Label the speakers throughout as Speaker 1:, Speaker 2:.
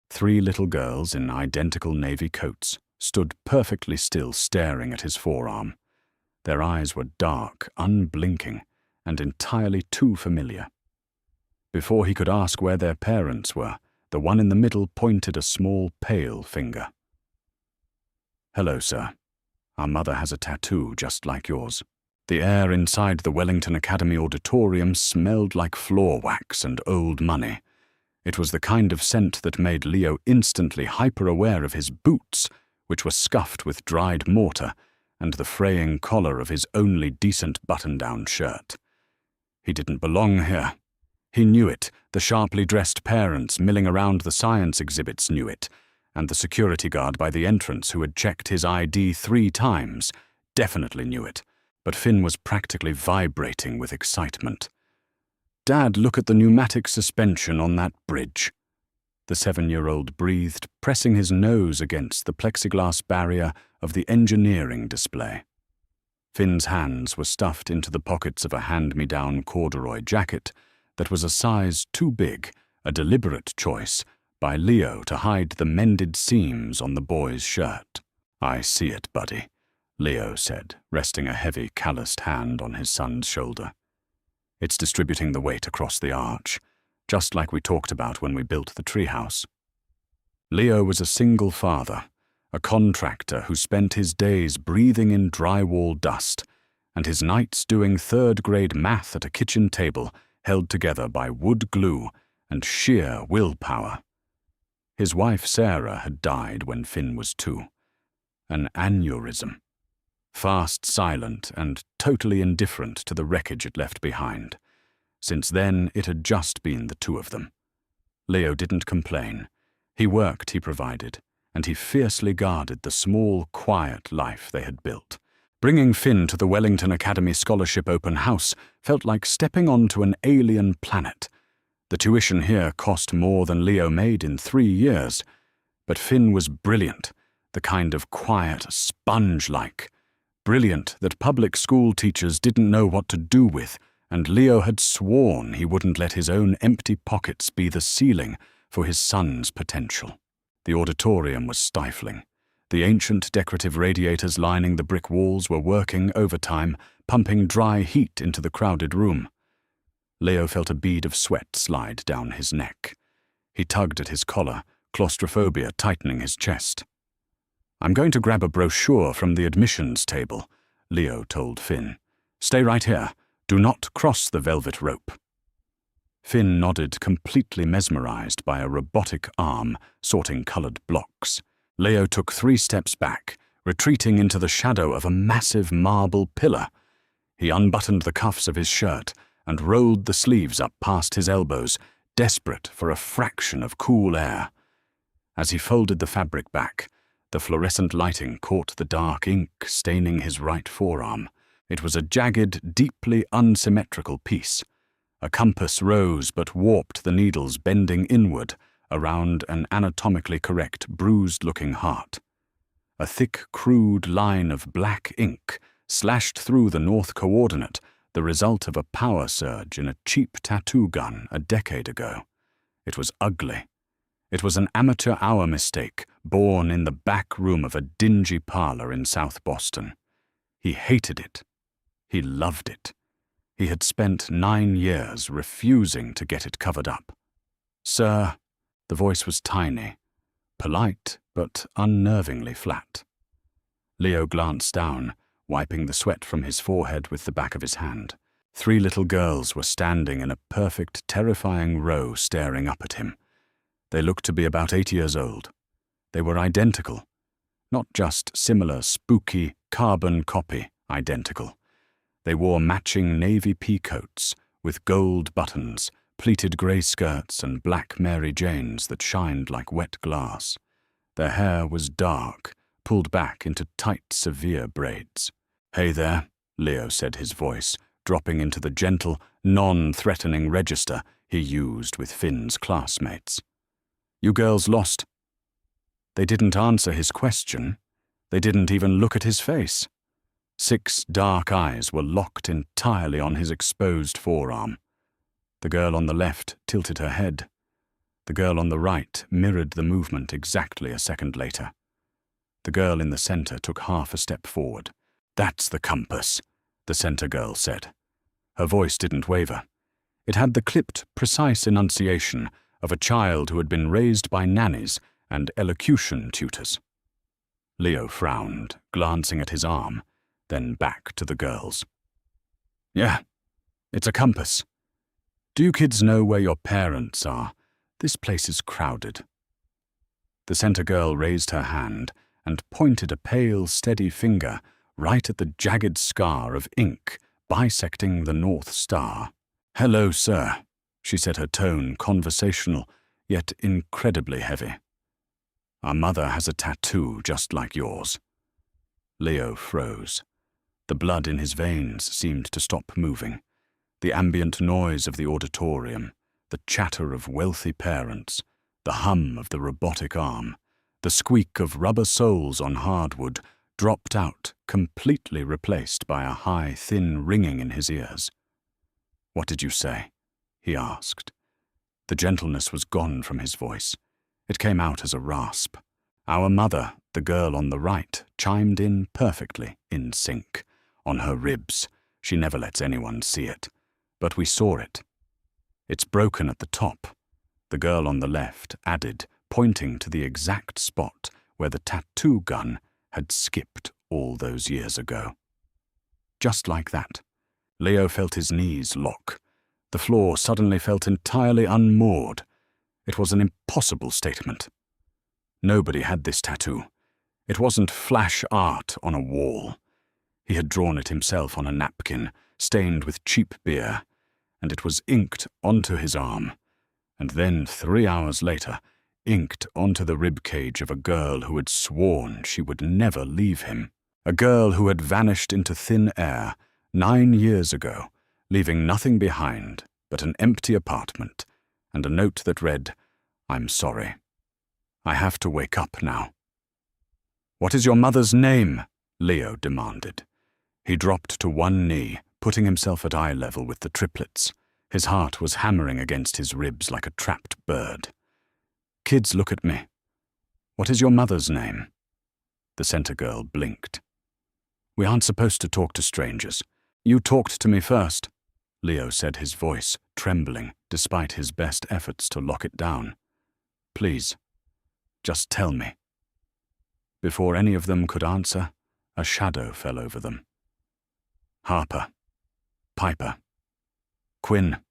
Speaker 1: 3 little girls in identical navy coats stood perfectly still staring at his forearm. Their eyes were dark, unblinking, and entirely too familiar. Before he could ask where their parents were, the one in the middle pointed a small, pale finger. "Hello, sir. Our mother has a tattoo just like yours." The air inside the Wellington Academy auditorium smelled like floor wax and old money. It was the kind of scent that made Leo instantly hyper-aware of his boots, which were scuffed with dried mortar, and the fraying collar of his only decent button-down shirt. He didn't belong here. He knew it, the sharply dressed parents milling around the science exhibits knew it, and the security guard by the entrance who had checked his ID 3 times definitely knew it, but Finn was practically vibrating with excitement. "Dad, look at the pneumatic suspension on that bridge." The 7-year-old breathed, pressing his nose against the plexiglass barrier of the engineering display. Finn's hands were stuffed into the pockets of a hand-me-down corduroy jacket that was a size too big, a deliberate choice by Leo to hide the mended seams on the boy's shirt. "I see it, buddy," Leo said, resting a heavy, calloused hand on his son's shoulder. "It's distributing the weight across the arch, just like we talked about when we built the treehouse." Leo was a single father, a contractor who spent his days breathing in drywall dust, and his nights doing third-grade math at a kitchen table held together by wood glue and sheer willpower. His wife Sarah had died when Finn was 2. An aneurysm. Fast, silent, and totally indifferent to the wreckage it left behind. Since then, it had just been the 2 of them. Leo didn't complain. He worked, he provided, and he fiercely guarded the small, quiet life they had built. Bringing Finn to the Wellington Academy Scholarship Open House felt like stepping onto an alien planet. The tuition here cost more than Leo made in 3 years, but Finn was brilliant, the kind of quiet, sponge-like. Brilliant that public school teachers didn't know what to do with, and Leo had sworn he wouldn't let his own empty pockets be the ceiling for his son's potential. The auditorium was stifling. The ancient decorative radiators lining the brick walls were working overtime, pumping dry heat into the crowded room. Leo felt a bead of sweat slide down his neck. He tugged at his collar, claustrophobia tightening his chest. "I'm going to grab a brochure from the admissions table," Leo told Finn. "Stay right here. Do not cross the velvet rope." Finn nodded, completely mesmerized by a robotic arm sorting colored blocks. Leo took 3 steps back, retreating into the shadow of a massive marble pillar. He unbuttoned the cuffs of his shirt and rolled the sleeves up past his elbows, desperate for a fraction of cool air. As he folded the fabric back, the fluorescent lighting caught the dark ink staining his right forearm. It was a jagged, deeply unsymmetrical piece. A compass rose but warped the needles bending inward around an anatomically correct, bruised-looking heart. A thick, crude line of black ink slashed through the north coordinate, the result of a power surge in a cheap tattoo gun a decade ago. It was ugly. It was an amateur hour mistake, born in the back room of a dingy parlor in South Boston. He hated it. He loved it. He had spent 9 years refusing to get it covered up. "Sir," the voice was tiny, polite but unnervingly flat. Leo glanced down, wiping the sweat from his forehead with the back of his hand. 3 little girls were standing in a perfect, terrifying row staring up at him. They looked to be about 8 years old. They were identical. Not just similar, spooky, carbon copy identical. They wore matching navy pea coats with gold buttons, pleated grey skirts and black Mary Janes that shined like wet glass. Their hair was dark, pulled back into tight, severe braids. "Hey there," Leo said, his voice dropping into the gentle, non-threatening register he used with Finn's classmates. "You girls lost." They didn't answer his question. They didn't even look at his face. 6 dark eyes were locked entirely on his exposed forearm. The girl on the left tilted her head. The girl on the right mirrored the movement exactly a second later. The girl in the center took half a step forward. "That's the compass," the center girl said. Her voice didn't waver. It had the clipped, precise enunciation of a child who had been raised by nannies and elocution tutors. Leo frowned, glancing at his arm, then back to the girls. "Yeah, it's a compass. Do you kids know where your parents are? This place is crowded." The center girl raised her hand and pointed a pale, steady finger right at the jagged scar of ink bisecting the North Star. "Hello, sir," she said, her tone conversational, yet incredibly heavy. "Our mother has a tattoo just like yours." Leo froze. The blood in his veins seemed to stop moving. The ambient noise of the auditorium, the chatter of wealthy parents, the hum of the robotic arm, the squeak of rubber soles on hardwood dropped out, completely replaced by a high, thin ringing in his ears. "What did you say?" he asked. The gentleness was gone from his voice. It came out as a rasp. Our mother, the girl on the right, chimed in perfectly, in sync. "On her ribs. She never lets anyone see it. But we saw it. It's broken at the top," the girl on the left added, pointing to the exact spot where the tattoo gun had skipped all those years ago. Just like that, Leo felt his knees lock. The floor suddenly felt entirely unmoored. It was an impossible statement. Nobody had this tattoo. It wasn't flash art on a wall. He had drawn it himself on a napkin, stained with cheap beer, and it was inked onto his arm, and then 3 hours later, inked onto the ribcage of a girl who had sworn she would never leave him. A girl who had vanished into thin air 9 years ago, leaving nothing behind but an empty apartment and a note that read, "I'm sorry. I have to wake up now." "What is your mother's name?" Leo demanded. He dropped to one knee, putting himself at eye level with the triplets. His heart was hammering against his ribs like a trapped bird. "Kids, look at me. What is your mother's name?" The center girl blinked. "We aren't supposed to talk to strangers. You talked to me first," Leo said, his voice trembling despite his best efforts to lock it down. "Please, just tell me." Before any of them could answer, a shadow fell over them. "Harper. Piper. Quinn.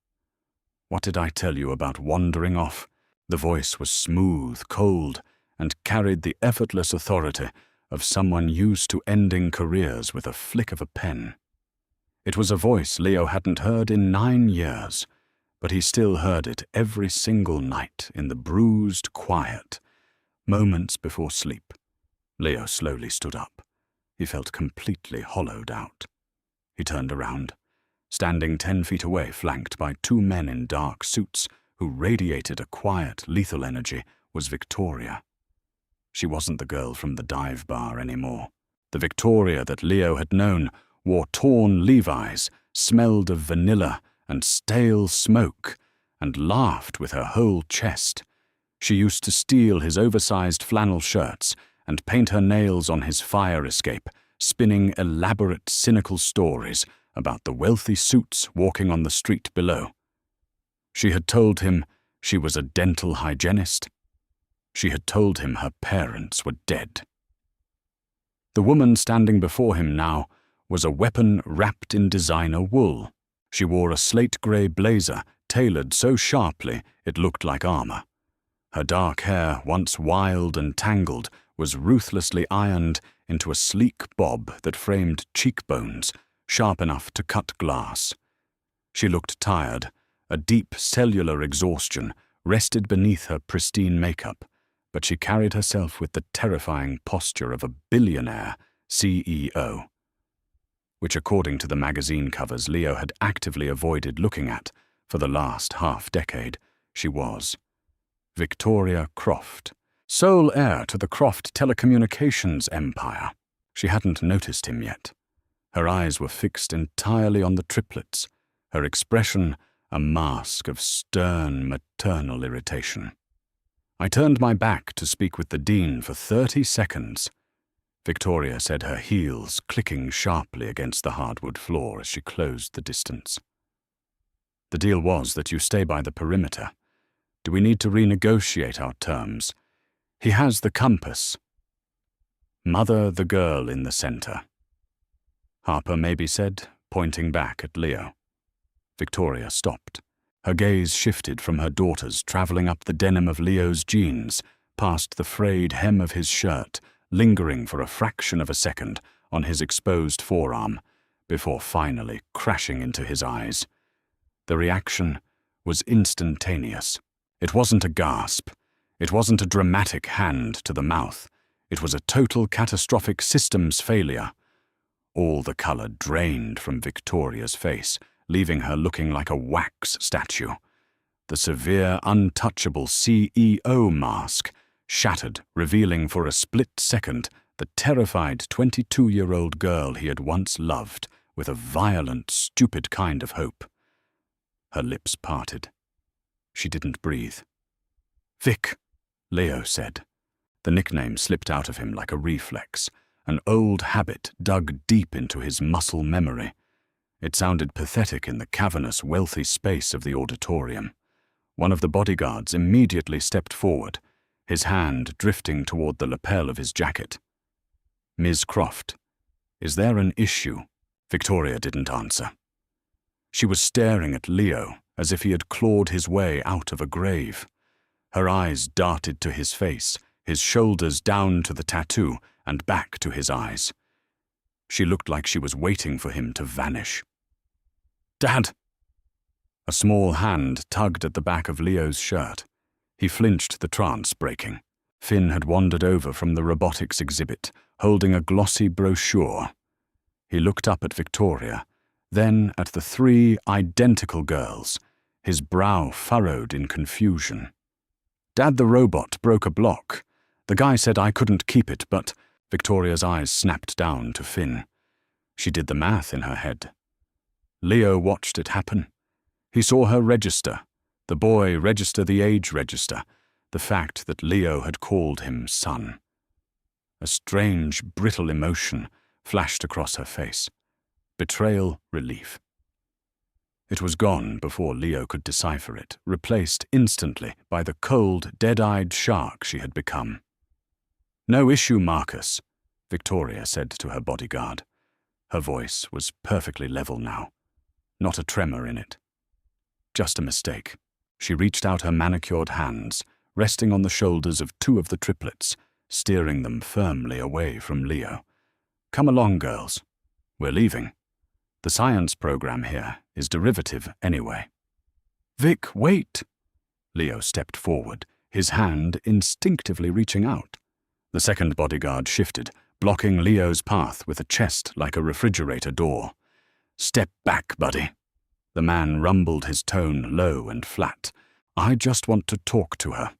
Speaker 1: What did I tell you about wandering off?" The voice was smooth, cold, and carried the effortless authority of someone used to ending careers with a flick of a pen. It was a voice Leo hadn't heard in 9 years, but he still heard it every single night in the bruised quiet, moments before sleep. Leo slowly stood up. He felt completely hollowed out. He turned around. Standing 10 feet away, flanked by 2 men in dark suits who radiated a quiet, lethal energy, was Victoria. She wasn't the girl from the dive bar anymore. The Victoria that Leo had known wore torn Levi's, smelled of vanilla and stale smoke, and laughed with her whole chest. She used to steal his oversized flannel shirts and paint her nails on his fire escape, spinning elaborate, cynical stories about the wealthy suits walking on the street below. She had told him she was a dental hygienist. She had told him her parents were dead. The woman standing before him now was a weapon wrapped in designer wool. She wore a slate-grey blazer tailored so sharply it looked like armor. Her dark hair, once wild and tangled, was ruthlessly ironed into a sleek bob that framed cheekbones sharp enough to cut glass. She looked tired. A deep cellular exhaustion rested beneath her pristine makeup, but she carried herself with the terrifying posture of a billionaire CEO, which, according to the magazine covers Leo had actively avoided looking at for the last half-decade, she was Victoria Croft, sole heir to the Croft telecommunications empire. She hadn't noticed him yet. Her eyes were fixed entirely on the triplets, her expression a mask of stern maternal irritation. I turned my back to speak with the Dean for 30 seconds. Victoria said, her heels clicking sharply against the hardwood floor as she closed the distance. The deal was that you stay by the perimeter. Do we need to renegotiate our terms? He has the compass. Mother the girl in the center. Harper maybe said, pointing back at Leo. Victoria stopped. Her gaze shifted from her daughters, traveling up the denim of Leo's jeans, past the frayed hem of his shirt, lingering for a fraction of a second on his exposed forearm, before finally crashing into his eyes. The reaction was instantaneous. It wasn't a gasp. It wasn't a dramatic hand to the mouth. It was a total catastrophic systems failure. All the color drained from Victoria's face, leaving her looking like a wax statue. The severe, untouchable CEO mask shattered, revealing for a split second the terrified 22-year-old girl he had once loved with a violent, stupid kind of hope. Her lips parted. She didn't breathe. "Vic," Leo said. The nickname slipped out of him like a reflex. An old habit dug deep into his muscle memory. It sounded pathetic in the cavernous, wealthy space of the auditorium. One of the bodyguards immediately stepped forward, his hand drifting toward the lapel of his jacket. "Ms. Croft, is there an issue?" Victoria didn't answer. She was staring at Leo as if he had clawed his way out of a grave. Her eyes darted to his face, his shoulders down to the tattoo and back to his eyes. She looked like she was waiting for him to vanish. "Dad!" A small hand tugged at the back of Leo's shirt. He flinched, the trance breaking. Finn had wandered over from the robotics exhibit, holding a glossy brochure. He looked up at Victoria, then at the 3 identical girls, his brow furrowed in confusion. "Dad, the robot broke a block. The guy said I couldn't keep it, but—" Victoria's eyes snapped down to Finn. She did the math in her head. Leo watched it happen. He saw her register, the boy register the age register, the fact that Leo had called him son. A strange, brittle emotion flashed across her face. Betrayal, relief. It was gone before Leo could decipher it, replaced instantly by the cold, dead-eyed shark she had become. "No issue, Marcus," Victoria said to her bodyguard. Her voice was perfectly level now, not a tremor in it. Just a mistake. She reached out her manicured hands, resting on the shoulders of 2 of the triplets, steering them firmly away from Leo. "Come along, girls. We're leaving. The science program here is derivative anyway." "Vic, wait!" Leo stepped forward, his hand instinctively reaching out. The second bodyguard shifted, blocking Leo's path with a chest like a refrigerator door. "Step back, buddy." The man rumbled, his tone low and flat. "I just want to talk to her,"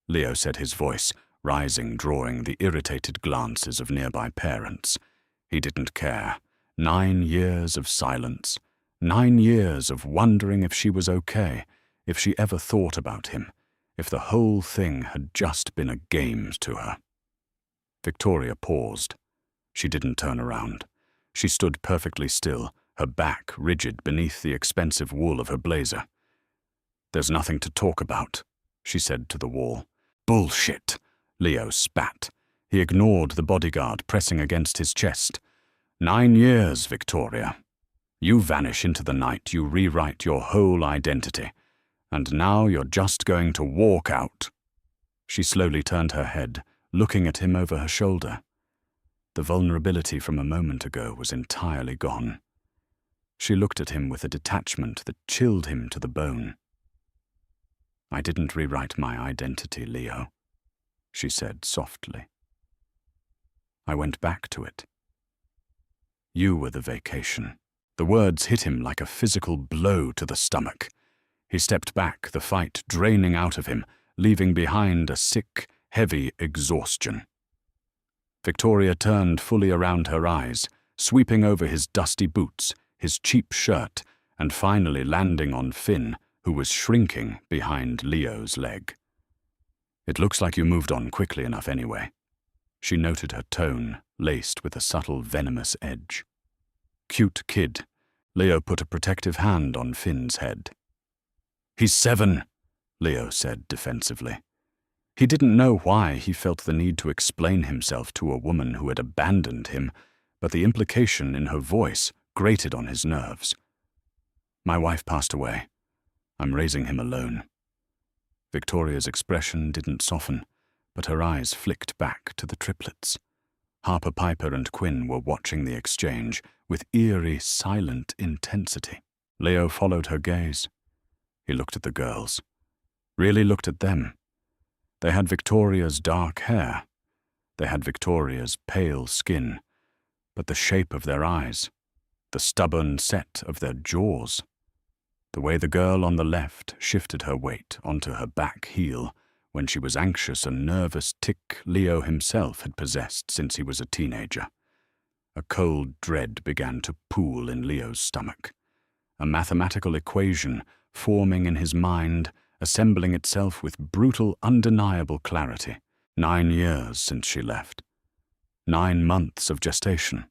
Speaker 1: Leo said, his voice rising, drawing the irritated glances of nearby parents. He didn't care. 9 years of silence. 9 years of wondering if she was okay, if she ever thought about him, if the whole thing had just been a game to her. Victoria paused. She didn't turn around. She stood perfectly still, her back rigid beneath the expensive wool of her blazer. "There's nothing to talk about," she said to the wall. "Bullshit," Leo spat. He ignored the bodyguard pressing against his chest. 9 years, Victoria. You vanish into the night, you rewrite your whole identity. And now you're just going to walk out. She slowly turned her head, looking at him over her shoulder. The vulnerability from a moment ago was entirely gone. She looked at him with a detachment that chilled him to the bone. "I didn't rewrite my identity, Leo," she said softly. "I went back to it. You were the vacation." The words hit him like a physical blow to the stomach. He stepped back, the fight draining out of him, leaving behind a sick, heavy exhaustion. Victoria turned fully around her eyes, sweeping over his dusty boots, his cheap shirt, and finally landing on Finn, who was shrinking behind Leo's leg. It looks like you moved on quickly enough anyway. She noted her tone, laced with a subtle venomous edge. Cute kid. Leo put a protective hand on Finn's head. He's 7, Leo said defensively. He didn't know why he felt the need to explain himself to a woman who had abandoned him, but the implication in her voice grated on his nerves. My wife passed away. I'm raising him alone. Victoria's expression didn't soften, but her eyes flicked back to the triplets. Harper Piper and Quinn were watching the exchange with eerie, silent intensity. Leo followed her gaze. He looked at the girls. Really looked at them. They had Victoria's dark hair. They had Victoria's pale skin. But the shape of their eyes, the stubborn set of their jaws, the way the girl on the left shifted her weight onto her back heel when she was anxious and nervous tic Leo himself had possessed since he was a teenager. A cold dread began to pool in Leo's stomach. A mathematical equation forming in his mind, assembling itself with brutal, undeniable clarity. 9 years since she left. 9 months of gestation.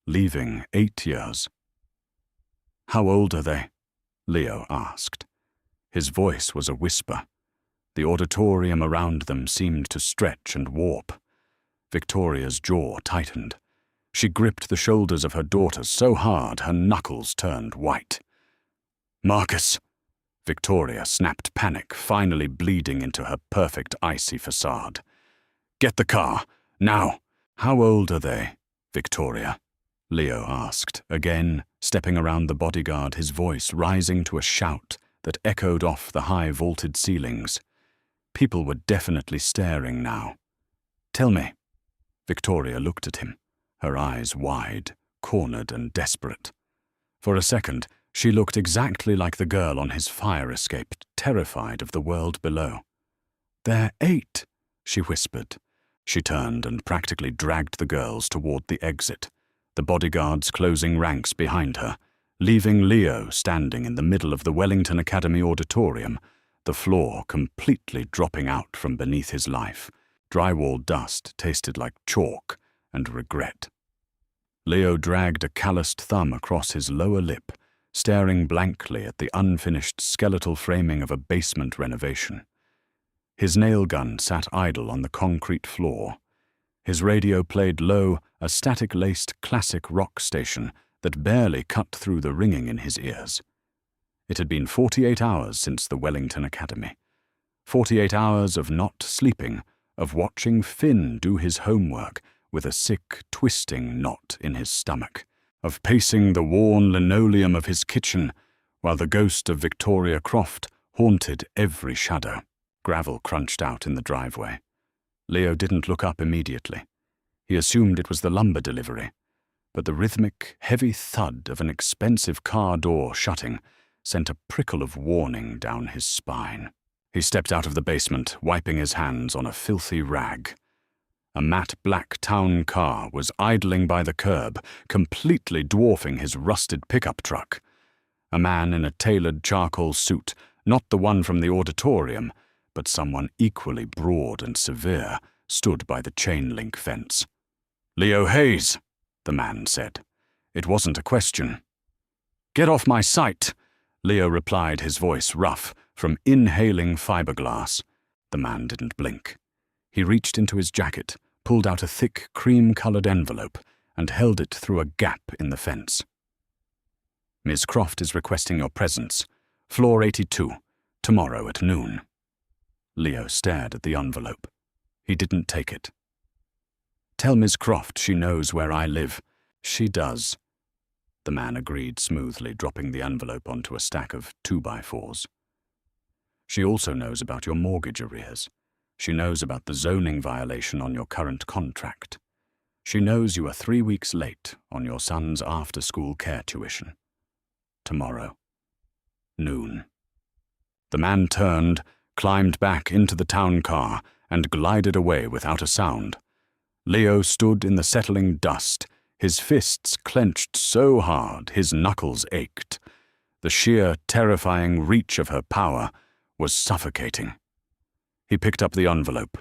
Speaker 1: Leaving 8 years. How old are they? Leo asked. His voice was a whisper. The auditorium around them seemed to stretch and warp. Victoria's jaw tightened. She gripped the shoulders of her daughter so hard her knuckles turned white. Marcus! Victoria snapped, panic finally bleeding into her perfect icy facade. Get the car, now! How old are they, Victoria? Leo asked, again, stepping around the bodyguard, his voice rising to a shout that echoed off the high vaulted ceilings. People were definitely staring now. Tell me. Victoria looked at him, her eyes wide, cornered and desperate. For a second, she looked exactly like the girl on his fire escape, terrified of the world below. They're 8, she whispered. She turned and practically dragged the girls toward the exit, the bodyguards closing ranks behind her, leaving Leo standing in the middle of the Wellington Academy auditorium, the floor completely dropping out from beneath his life. Drywall dust tasted like chalk and regret. Leo dragged a calloused thumb across his lower lip, staring blankly at the unfinished skeletal framing of a basement renovation. His nail gun sat idle on the concrete floor. His radio played low, a static-laced classic rock station that barely cut through the ringing in his ears. It had been 48 hours since the Wellington Academy. 48 hours of not sleeping, of watching Finn do his homework with a sick, twisting knot in his stomach, of pacing the worn linoleum of his kitchen while the ghost of Victoria Croft haunted every shadow. Gravel crunched out in the driveway. Leo didn't look up immediately. He assumed it was the lumber delivery, but the rhythmic, heavy thud of an expensive car door shutting sent a prickle of warning down his spine. He stepped out of the basement, wiping his hands on a filthy rag. A matte black town car was idling by the curb, completely dwarfing his rusted pickup truck. A man in a tailored charcoal suit, not the one from the auditorium, but someone equally broad and severe, stood by the chain-link fence. "Leo Hayes," the man said. It wasn't a question. "Get off my sight," Leo replied, his voice rough, from inhaling fiberglass. The man didn't blink. He reached into his jacket, pulled out a thick, cream-colored envelope, and held it through a gap in the fence. "Miss Croft is requesting your presence. Floor 82, tomorrow at noon." Leo stared at the envelope. He didn't take it. "Tell Miss Croft she knows where I live." "She does," the man agreed smoothly, dropping the envelope onto a stack of 2x4s. "She also knows about your mortgage arrears. She knows about the zoning violation on your current contract. She knows you are 3 weeks late on your son's after-school care tuition. Tomorrow. Noon." The man turned, climbed back into the town car, and glided away without a sound. Leo stood in the settling dust, his fists clenched so hard his knuckles ached. The sheer, terrifying reach of her power was suffocating. He picked up the envelope.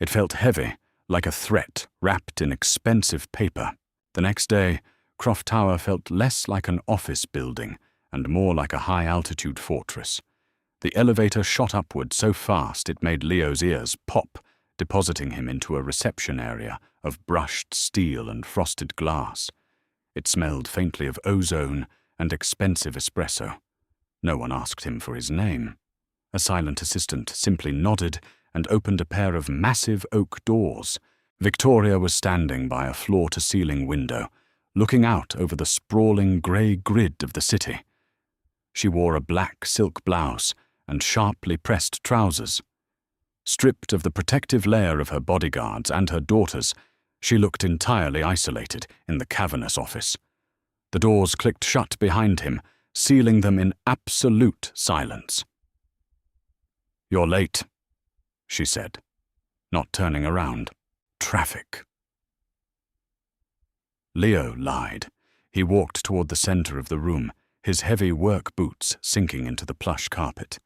Speaker 1: It felt heavy, like a threat wrapped in expensive paper. The next day, Croft Tower felt less like an office building and more like a high-altitude fortress. The elevator shot upward so fast it made Leo's ears pop, depositing him into a reception area of brushed steel and frosted glass. It smelled faintly of ozone and expensive espresso. No one asked him for his name. A silent assistant simply nodded and opened a pair of massive oak doors. Victoria was standing by a floor-to-ceiling window, looking out over the sprawling grey grid of the city. She wore a black silk blouse and sharply pressed trousers. Stripped of the protective layer of her bodyguards and her daughters, she looked entirely isolated in the cavernous office. The doors clicked shut behind him, sealing them in absolute silence. "You're late," she said, not turning around. "Traffic." Leo lied. He walked toward the center of the room, his heavy work boots sinking into the plush carpet.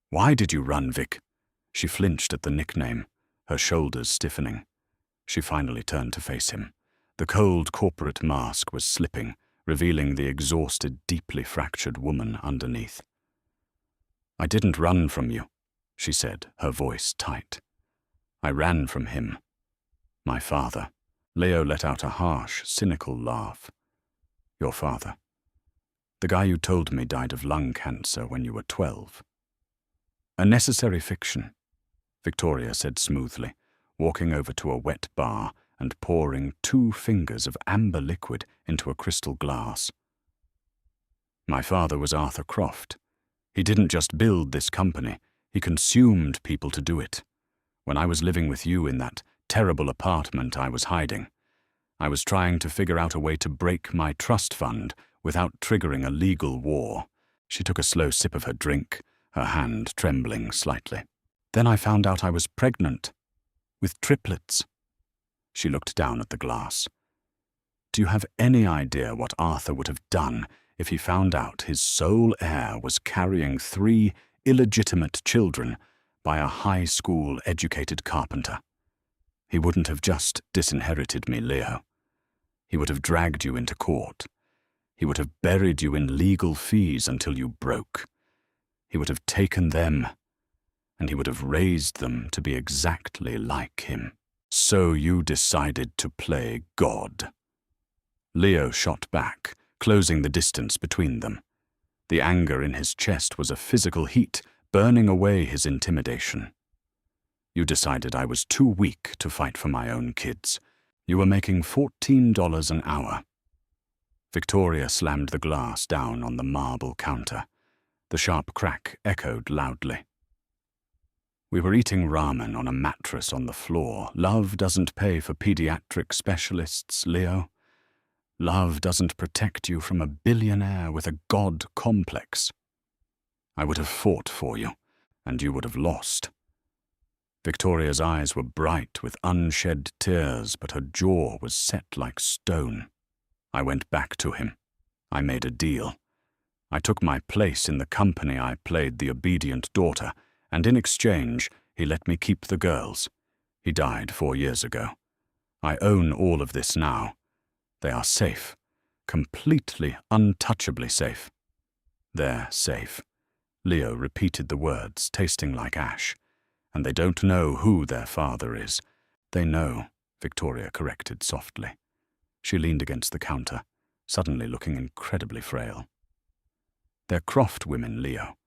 Speaker 1: "Why did you run, Vic?" She flinched at the nickname, her shoulders stiffening. She finally turned to face him. The cold corporate mask was slipping, revealing the exhausted, deeply fractured woman underneath. "I didn't run from you," she said, her voice tight. "I ran from him. My father." Leo let out a harsh, cynical laugh. "Your father? The guy you told me died of lung cancer when you were 12. "A necessary fiction," Victoria said smoothly, walking over to a wet bar and pouring 2 fingers of amber liquid into a crystal glass. "My father was Arthur Croft. He didn't just build this company, he consumed people to do it. When I was living with you in that terrible apartment I was hiding, I was trying to figure out a way to break my trust fund without triggering a legal war." She took a slow sip of her drink, her hand trembling slightly. "Then I found out I was pregnant, with triplets." She looked down at the glass. "Do you have any idea what Arthur would have done if he found out his sole heir was carrying 3 illegitimate children by a high school-educated carpenter? He wouldn't have just disinherited me, Leo. He would have dragged you into court. He would have buried you in legal fees until you broke. He would have taken them, and he would have raised them to be exactly like him. So you decided to play God." Leo shot back, closing the distance between them. The anger in his chest was a physical heat, burning away his intimidation. "You decided I was too weak to fight for my own kids. You were making $14 an hour." Victoria slammed the glass down on the marble counter. The sharp crack echoed loudly. "We were eating ramen on a mattress on the floor. Love doesn't pay for pediatric specialists, Leo. Love doesn't protect you from a billionaire with a god complex. I would have fought for you, and you would have lost." Victoria's eyes were bright with unshed tears, but her jaw was set like stone. "I went back to him. I made a deal. I took my place in the company I played the obedient daughter, and in exchange, he let me keep the girls. He died 4 years ago. I own all of this now. They are safe, completely untouchably safe." "They're safe." Leo repeated the words, tasting like ash. "And they don't know who their father is." "They know," Victoria corrected softly. She leaned against the counter, suddenly looking incredibly frail. "They're Croft women, Leo.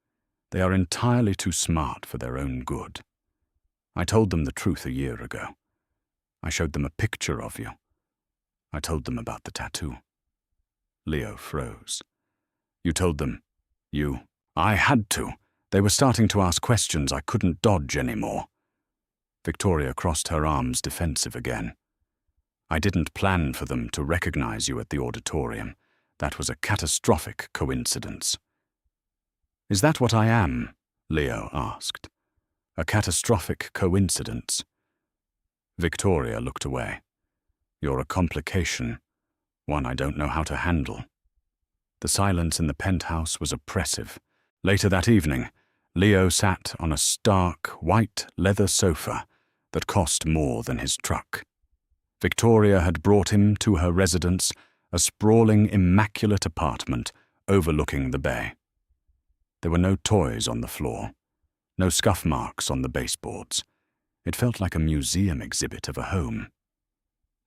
Speaker 1: They are entirely too smart for their own good. I told them the truth a year ago. I showed them a picture of you. I told them about the tattoo." Leo froze. "You told them? You?" "I had to. They were starting to ask questions I couldn't dodge anymore." Victoria crossed her arms, defensive again. "I didn't plan for them to recognize you at the auditorium. That was a catastrophic coincidence." "Is that what I am?" Leo asked. "A catastrophic coincidence?" Victoria looked away. "You're a complication, one I don't know how to handle." The silence in the penthouse was oppressive. Later that evening, Leo sat on a stark, white leather sofa that cost more than his truck. Victoria had brought him to her residence, a sprawling, immaculate apartment overlooking the bay. There were no toys on the floor, no scuff marks on the baseboards. It felt like a museum exhibit of a home.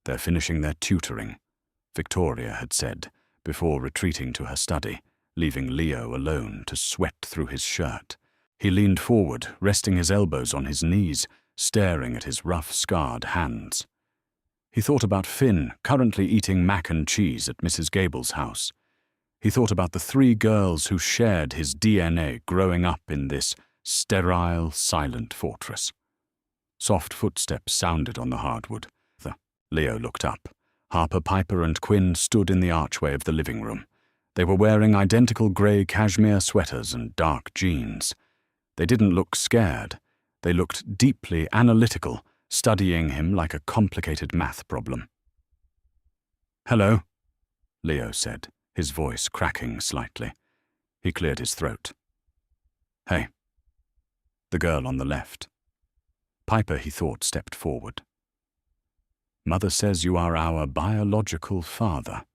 Speaker 1: "They're finishing their tutoring," Victoria had said, before retreating to her study, leaving Leo alone to sweat through his shirt. He leaned forward, resting his elbows on his knees, staring at his rough, scarred hands. He thought about Finn, currently eating mac and cheese at Mrs. Gable's house. He thought about the 3 girls who shared his DNA growing up in this sterile, silent fortress. Soft footsteps sounded on the hardwood. Leo looked up. Harper, Piper, and Quinn stood in the archway of the living room. They were wearing identical grey cashmere sweaters and dark jeans. They didn't look scared. They looked deeply analytical, studying him like a complicated math problem. "Hello," Leo said, his voice cracking slightly. He cleared his throat. "Hey." The girl on the left. Piper, he thought, stepped forward. "Mother says you are our biological father."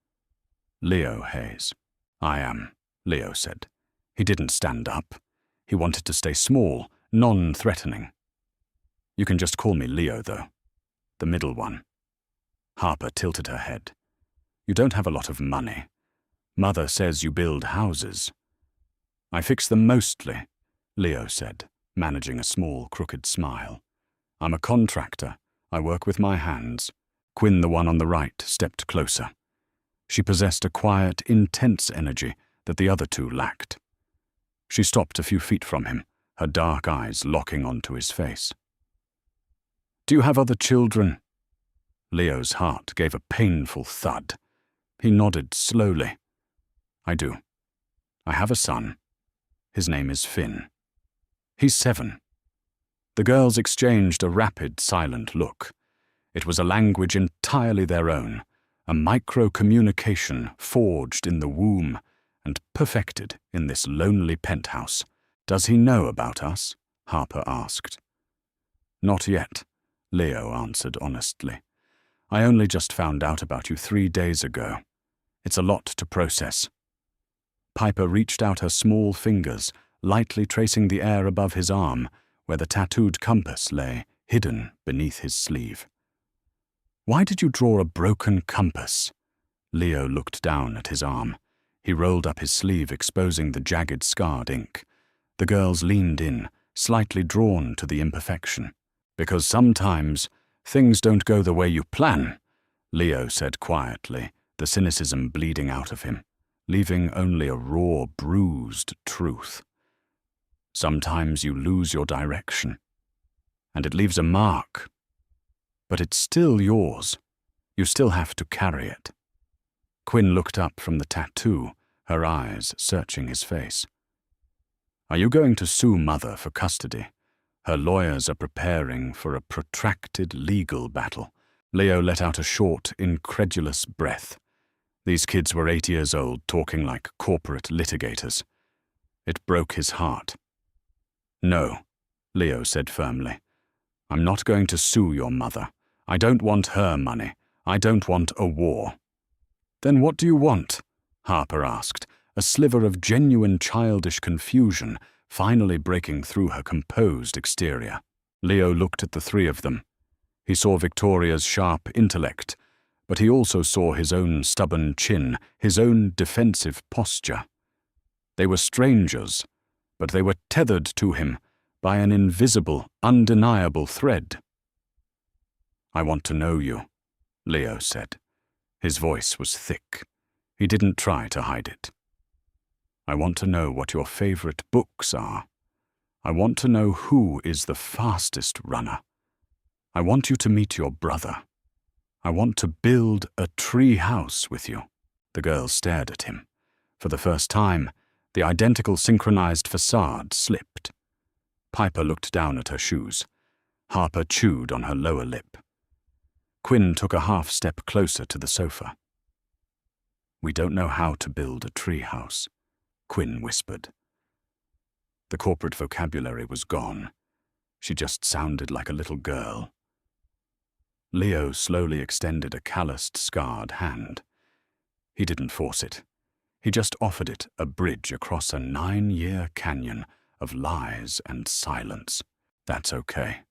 Speaker 1: "Leo Hayes." "I am," Leo said. He didn't stand up. He wanted to stay small, non-threatening. "You can just call me Leo, though. The middle one." Harper tilted her head. "You don't have a lot of money. Mother says you build houses." "I fix them mostly," Leo said, managing a small, crooked smile. "I'm a contractor. I work with my hands." Quinn, the one on the right, stepped closer. She possessed a quiet, intense energy that the other 2 lacked. She stopped a few feet from him, her dark eyes locking onto his face. "Do you have other children?" Leo's heart gave a painful thud. He nodded slowly. "I do. I have a son. His name is Finn. He's 7. The girls exchanged a rapid, silent look. It was a language entirely their own, a micro-communication forged in the womb and perfected in this lonely penthouse. "Does he know about us?" Harper asked. "Not yet," Leo answered honestly. "I only just found out about you 3 days ago. It's a lot to process." Piper reached out her small fingers, lightly tracing the air above his arm, where the tattooed compass lay, hidden beneath his sleeve. "Why did you draw a broken compass?" Leo looked down at his arm. He rolled up his sleeve, exposing the jagged, scarred ink. The girls leaned in, slightly drawn to the imperfection. "Because sometimes things don't go the way you plan," Leo said quietly, the cynicism bleeding out of him, leaving only a raw, bruised truth. "Sometimes you lose your direction, and it leaves a mark. But it's still yours. You still have to carry it." Quinn looked up from the tattoo, her eyes searching his face. "Are you going to sue Mother for custody? Her lawyers are preparing for a protracted legal battle." Leo let out a short, incredulous breath. These kids were 8 years old, talking like corporate litigators. It broke his heart. "No," Leo said firmly. "I'm not going to sue your mother. I don't want her money. I don't want a war." "Then what do you want?" Harper asked, a sliver of genuine childish confusion finally breaking through her composed exterior. Leo looked at the 3 of them. He saw Victoria's sharp intellect, but he also saw his own stubborn chin, his own defensive posture. They were strangers, but they were tethered to him by an invisible, undeniable thread. "I want to know you," Leo said. His voice was thick. He didn't try to hide it. "I want to know what your favorite books are. I want to know who is the fastest runner. I want you to meet your brother. I want to build a tree house with you." The girls stared at him. For the first time, the identical synchronized facade slipped. Piper looked down at her shoes. Harper chewed on her lower lip. Quinn took a half step closer to the sofa. "We don't know how to build a tree house," Quinn whispered. The corporate vocabulary was gone. She just sounded like a little girl. Leo slowly extended a calloused, scarred hand. He didn't force it. He just offered it a bridge across a 9-year canyon of lies and silence. "That's okay,"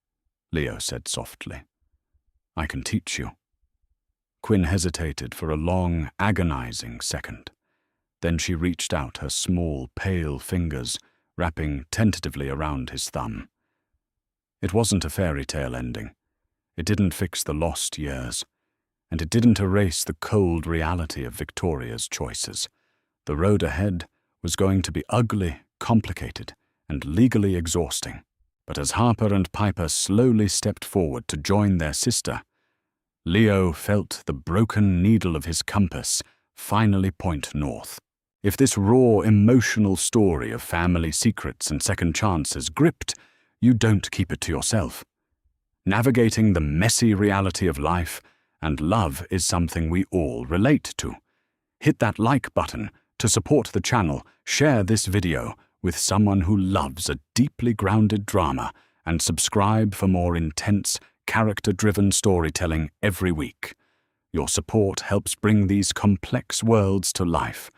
Speaker 1: Leo said softly. "I can teach you." Quinn hesitated for a long, agonizing second. Then she reached out her small, pale fingers, wrapping tentatively around his thumb. It wasn't a fairy tale ending. It didn't fix the lost years, and it didn't erase the cold reality of Victoria's choices. The road ahead was going to be ugly, complicated, and legally exhausting. But as Harper and Piper slowly stepped forward to join their sister, Leo felt the broken needle of his compass finally point north. If this raw, emotional story of family secrets and second chances gripped, you don't keep it to yourself. Navigating the messy reality of life and love is something we all relate to. Hit that like button to support the channel, share this video with someone who loves a deeply grounded drama, and subscribe for more intense, character-driven storytelling every week. Your support helps bring these complex worlds to life.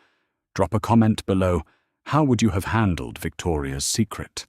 Speaker 1: Drop a comment below. How would you have handled Victoria's secret?